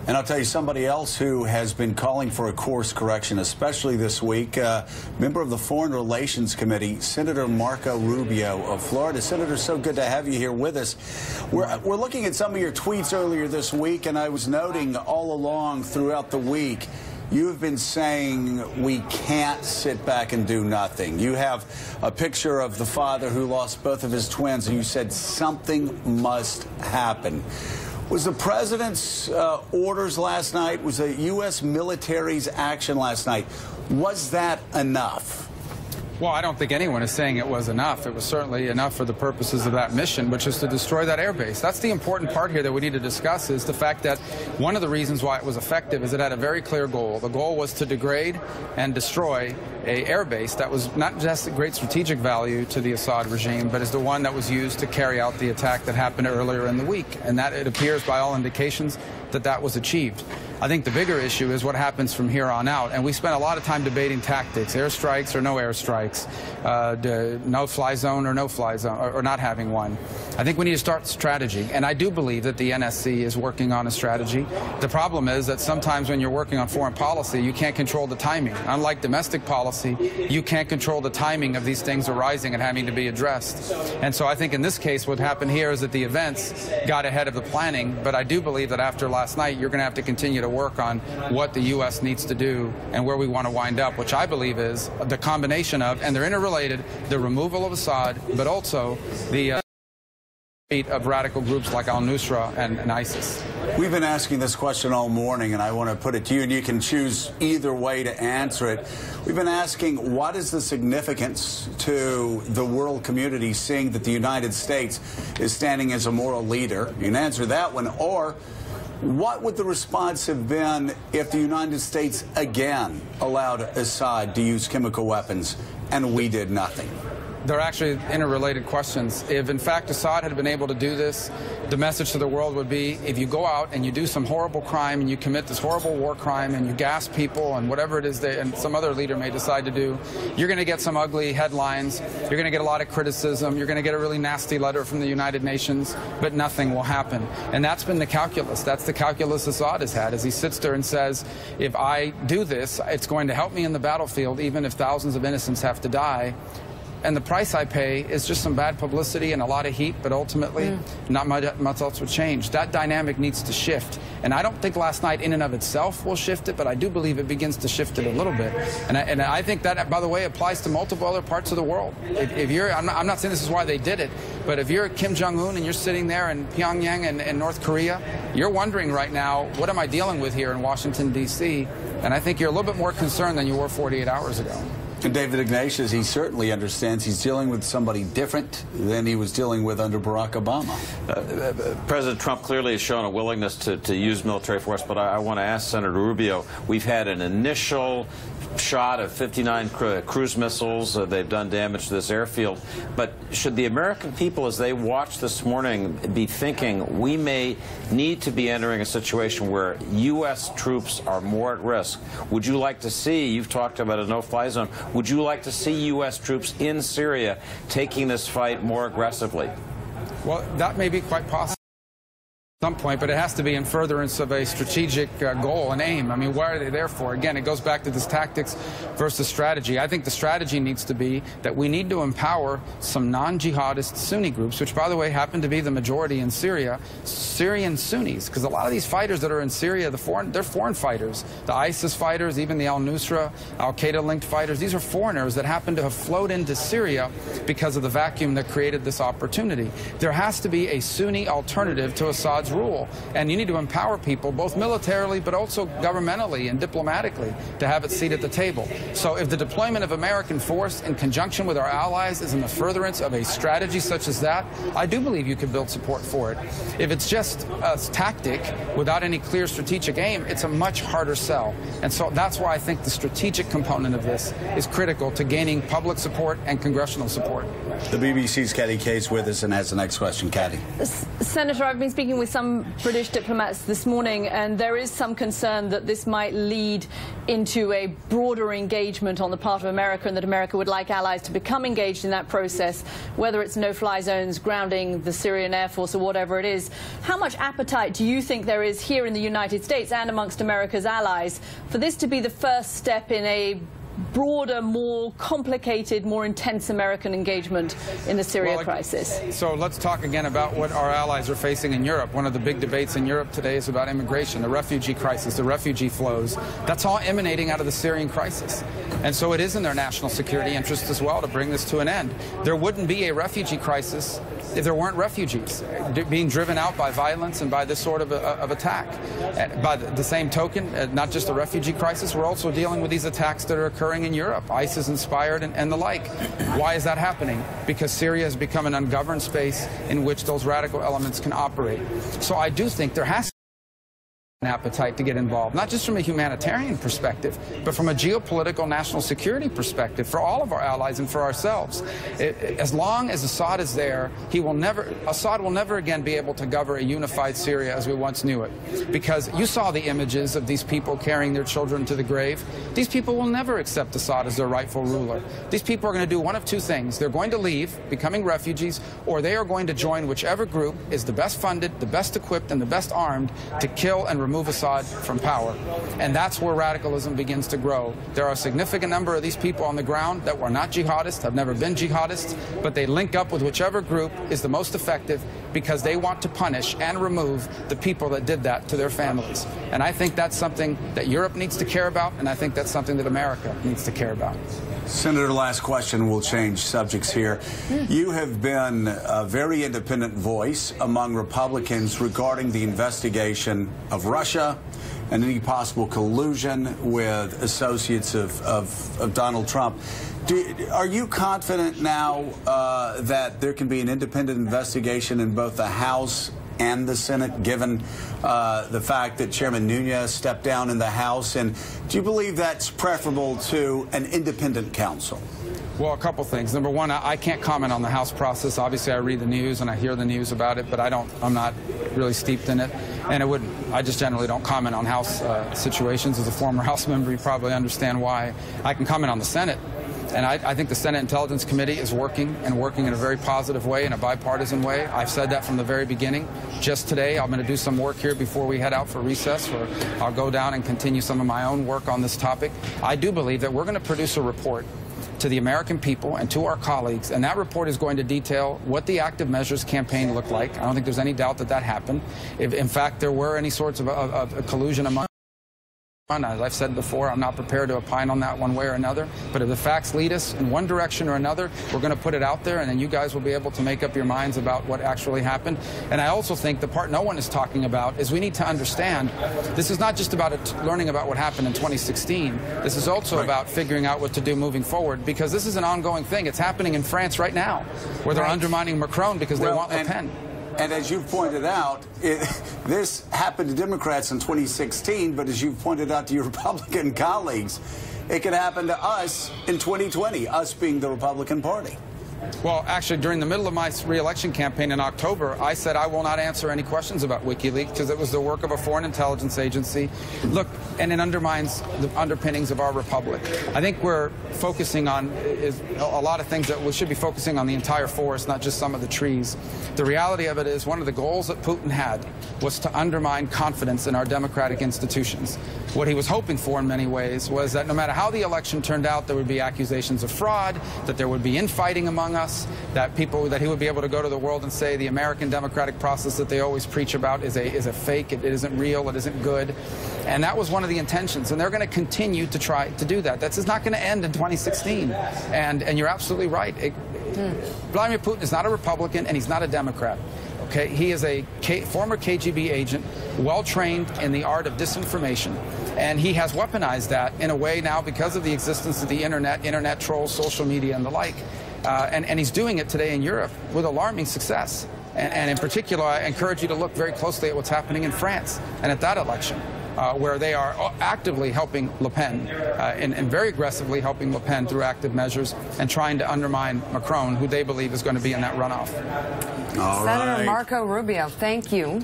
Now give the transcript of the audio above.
And I'll tell you, somebody else who has been calling for a course correction, especially this week, member of the Foreign Relations Committee, Senator Marco Rubio of Florida. Senator, so good to have you here with us. We're looking at some of your tweets earlier this week, and I was noting all along throughout the week, you have been saying we can't sit back and do nothing. You have a picture of the father who lost both of his twins, and you said something must happen. Was the president's orders last night, was the U.S. military's action last night, was that enough? Well, I don't think anyone is saying it was enough. It was certainly enough for the purposes of that mission, which is to destroy that airbase. That's the important part here that we need to discuss, is the fact that one of the reasons why it was effective is it had a very clear goal. The goal was to degrade and destroy an airbase that was not just a great strategic value to the Assad regime, but is the one that was used to carry out the attack that happened earlier in the week. And that, it appears by all indications, that that was achieved. I think the bigger issue is what happens from here on out. And we spent a lot of time debating tactics, airstrikes or no airstrikes, no-fly zone or no-fly zone, or not having one. I think we need to start strategy. And I do believe that the NSC is working on a strategy. The problem is that sometimes when you're working on foreign policy, you can't control the timing. Unlike domestic policy, you can't control the timing of these things arising and having to be addressed. And so I think in this case, what happened here is that the events got ahead of the planning. But I do believe that after last night, you're going to have to continue to work on what the U.S. needs to do and where we want to wind up, which I believe is the combination of, and they're interrelated, the removal of Assad, but also the of radical groups like al-Nusra and ISIS. We've been asking this question all morning, and I want to put it to you, and you can choose either way to answer it. We've been asking, what is the significance to the world community seeing that the United States is standing as a moral leader? You can answer that one, or what would the response have been if the United States again allowed Assad to use chemical weapons and we did nothing? They're actually interrelated questions. If, in fact, Assad had been able to do this, the message to the world would be, if you go out and you do some horrible crime and you commit this horrible war crime and you gas people and whatever it is and some other leader may decide to do, you're going to get some ugly headlines, you're going to get a lot of criticism, you're going to get a really nasty letter from the United Nations, but nothing will happen. And that's been the calculus. That's the calculus Assad has had, as he sits there and says, if I do this, it's going to help me in the battlefield, even if thousands of innocents have to die. And the price I pay is just some bad publicity and a lot of heat, but ultimately not much else would change. That dynamic needs to shift. And I don't think last night in and of itself will shift it, but I do believe it begins to shift it a little bit. And I think that, by the way, applies to multiple other parts of the world. If you're, I'm not saying this is why they did it, but if you're Kim Jong-un and you're sitting there in Pyongyang and North Korea, you're wondering right now, what am I dealing with here in Washington, D.C.? And I think you're a little bit more concerned than you were 48 hours ago. And David Ignatius, he certainly understands he's dealing with somebody different than he was dealing with under Barack Obama. President Trump clearly has shown a willingness to use military force, but I want to ask Senator Rubio, we've had an initial shot of 59 cruise missiles. They've done damage to this airfield. But should the American people, as they watch this morning, be thinking we may need to be entering a situation where U.S. troops are more at risk? Would you like to see, you've talked about a no-fly zone, would you like to see U.S. troops in Syria taking this fight more aggressively? Well, that may be quite possible at some point, but it has to be in furtherance of a strategic goal and aim. I mean, what are they there for? Again, it goes back to this tactics versus strategy. I think the strategy needs to be that we need to empower some non-jihadist Sunni groups, which, by the way, happen to be the majority in Syria, Syrian Sunnis, because a lot of these fighters that are in Syria, they're foreign fighters. The ISIS fighters, even the al-Nusra, al-Qaeda-linked fighters, these are foreigners that happen to have flowed into Syria because of the vacuum that created this opportunity. There has to be a Sunni alternative to Assad's rule, and you need to empower people, both militarily but also governmentally and diplomatically, to have a seat at the table. So if the deployment of American force in conjunction with our allies is in the furtherance of a strategy such as that, I do believe you could build support for it. If it's just a tactic without any clear strategic aim, it's a much harder sell. And so that's why I think the strategic component of this is critical to gaining public support and congressional support. The BBC's Kathy Kaye's with us and has the next question. Kathy. Senator, I've been speaking with some British diplomats this morning, and there is some concern that this might lead into a broader engagement on the part of America, and that America would like allies to become engaged in that process, whether it's no-fly zones, grounding the Syrian Air Force, or whatever it is. How much appetite do you think there is here in the United States and amongst America's allies for this to be the first step in a broader, more complicated, more intense American engagement in the Syria crisis? So let's talk again about what our allies are facing in Europe. One of the big debates in Europe today is about immigration, the refugee crisis, the refugee flows. That's all emanating out of the Syrian crisis. And so it is in their national security interest as well to bring this to an end. There wouldn't be a refugee crisis if there weren't refugees being driven out by violence and by this sort of attack. By the same token, not just the refugee crisis, we're also dealing with these attacks that are occurring in Europe, ISIS-inspired and the like. Why is that happening? Because Syria has become an ungoverned space in which those radical elements can operate. So I do think there has to be an appetite to get involved, not just from a humanitarian perspective, but from a geopolitical national security perspective for all of our allies and for ourselves. As long as Assad is there, Assad will never again be able to govern a unified Syria as we once knew it. Because you saw the images of these people carrying their children to the grave. These people will never accept Assad as their rightful ruler. These people are going to do one of two things. They're going to leave, becoming refugees, or they are going to join whichever group is the best funded, the best equipped, and the best armed to kill and remove Assad from power. And that's where radicalism begins to grow. There are a significant number of these people on the ground that were not jihadists, have never been jihadists, but they link up with whichever group is the most effective because they want to punish and remove the people that did that to their families. And I think that's something that Europe needs to care about, and I think that's something that America needs to care about. Senator, last question. We'll change subjects here. You have been a very independent voice among Republicans regarding the investigation of Russia and any possible collusion with associates of Donald Trump. Are you confident now that there can be an independent investigation in both the House and the Senate, given the fact that Chairman Nunes stepped down in the House? And do you believe that's preferable to an independent counsel? Well, a couple things. Number one, I can't comment on the House process. Obviously, I read the news and I hear the news about it, but I'm not really steeped in it. And I just generally don't comment on House situations. As a former House member, you probably understand why. I can comment on the Senate. And I think the Senate Intelligence Committee is working in a very positive way, in a bipartisan way. I've said that from the very beginning. Just today, I'm going to do some work here before we head out for recess, where I'll go down and continue some of my own work on this topic. I do believe that we're going to produce a report to the American people and to our colleagues, and that report is going to detail what the active measures campaign looked like. I don't think there's any doubt that that happened. If, in fact, there were any sorts of collusion among. As I've said before, I'm not prepared to opine on that one way or another. But if the facts lead us in one direction or another, we're going to put it out there, and then you guys will be able to make up your minds about what actually happened. And I also think the part no one is talking about is we need to understand this is not just about learning about what happened in 2016. This is also about figuring out what to do moving forward, because this is an ongoing thing. It's happening in France right now, where they're undermining Macron because they want Le Pen. And as you've pointed out, this happened to Democrats in 2016, but as you've pointed out to your Republican colleagues, it could happen to us in 2020, us being the Republican Party. Well, actually, during the middle of my re-election campaign in October, I said I will not answer any questions about WikiLeaks because it was the work of a foreign intelligence agency. Look, and it undermines the underpinnings of our republic. I think we're focusing on a lot of things that we should be focusing on the entire forest, not just some of the trees. The reality of it is one of the goals that Putin had was to undermine confidence in our democratic institutions. What he was hoping for in many ways was that no matter how the election turned out, there would be accusations of fraud, that there would be infighting among us, that he would be able to go to the world and say the American democratic process that they always preach about is a fake, it isn't real, it isn't good. And that was one of the intentions, and they're going to continue to try to do that. That's not going to end in 2016. And you're absolutely right. Vladimir Putin is not a Republican, and he's not a Democrat. Okay, he is a former KGB agent, well-trained in the art of disinformation, and he has weaponized that in a way now because of the existence of the internet trolls, social media, and the like. And he's doing it today in Europe with alarming success. And in particular, I encourage you to look very closely at what's happening in France and at that election. where they are actively helping Le Pen and very aggressively helping Le Pen through active measures and trying to undermine Macron, who they believe is going to be in that runoff. Senator Marco Rubio, thank you.